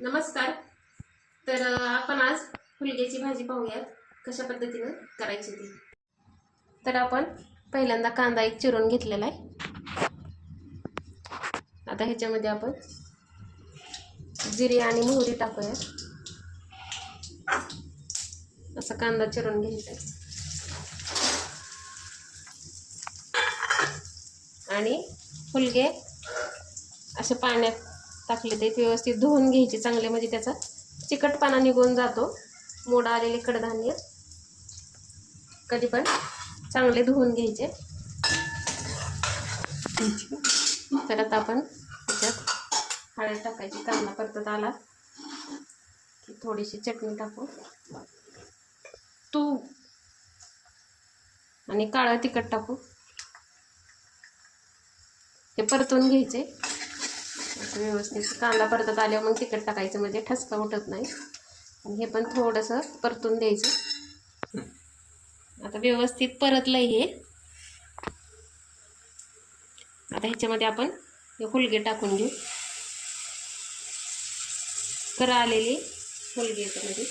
नमस्कार. तर आपण आज हुलग्याची भाजी पाहूयात कशा पद्धतीने करायची ती. तर आपण पहिल्यांदा कांदा एक चिरून घेतलेला आहे. आता ह्याच्यामध्ये आपण जिरे आणि मोहरी टाकूया. असा कांदा चिरून घ्यायचा आणि हुलगे असे पाण्यात टाकले ते व्यवस्थित धुवून घ्यायचे चांगले, म्हणजे त्याचा चिकटपणा निघून जातो. मोड आलेले कडधान्य कधी पण चांगले धुवून घ्यायचे. तर आता आपण त्याच्यात हळद टाकायची. कांदा परतत आला की थोडीशी चटणी टाकू, तूप आणि काळं तिखट टाकू. हे परतून घ्यायचे व्यवस्थित. कांदा परतत आल्यावर मग तिखट टाकायचं, म्हणजे ठसका उठत नाही. आणि हे पण थोडंसं परतून द्यायचं. आता व्यवस्थित परतलंय हे. आता ह्याच्यामध्ये आपण हे हुलगे टाकून घेऊ. करा आलेले हुलगे याच्यामध्ये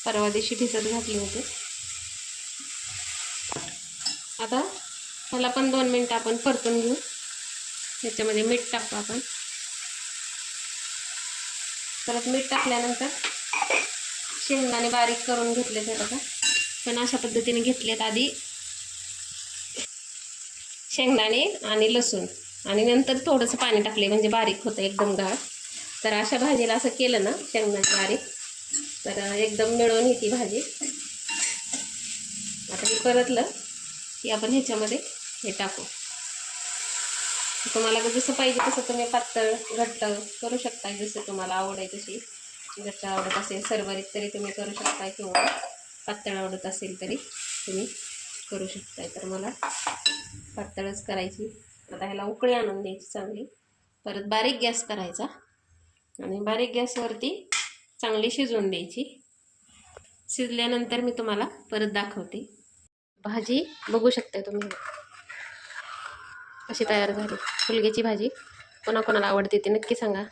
परवा दिवशी भिजत घातले होते. आता ह्याला पण 2 मिनिटं आपण परतून घेऊ. ह्याच्यामध्ये मीठ टाकू आपण. परत मीठ टाकल्यानंतर शेंगदाणे बारीक करून घेतले ते बघा. पण अशा पद्धतीने घेतलेत आधी शेंगदाणे आणि लसूण, आणि नंतर थोडंसं पाणी टाकले म्हणजे बारीक होतं एकदम गाळ. तर अशा भाजीला असं केलं ना शेंगदाणे बारीक, तर एकदम मिळून येते भाजी. आता हे परतलं की आपण ह्याच्यामध्ये हे टाकू. तुम्हाला जसं पाहिजे तसं तुम्ही पातळ घट्ट करू शकता, जसं तुम्हाला आवड आहे तशी. घट्ट आवडत असेल सरभरीत तरी तुम्ही करू शकता, किंवा पातळ आवडत असेल तरी तुम्ही करू शकताय. तर मला पातळच करायची. आता ह्याला उकळी आणून द्यायची चांगली. परत बारीक गॅस करायचा आणि बारीक गॅसवरती चांगली शिजवून द्यायची. शिजल्यानंतर मी तुम्हाला परत दाखवते. भाजी बघू शकता तुम्ही कशी तयार झाली. हुलग्याची भाजी कोणाकोणाला आवडते ते नक्की सांगा.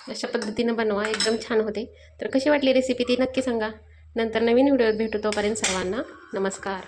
अशा पद्धतीने बनवा, एकदम छान होते. तर कशी वाटली रेसिपी ती नक्की सांगा. नंतर नवीन व्हिडिओत भेटू. तोपर्यंत सर्वांना नमस्कार.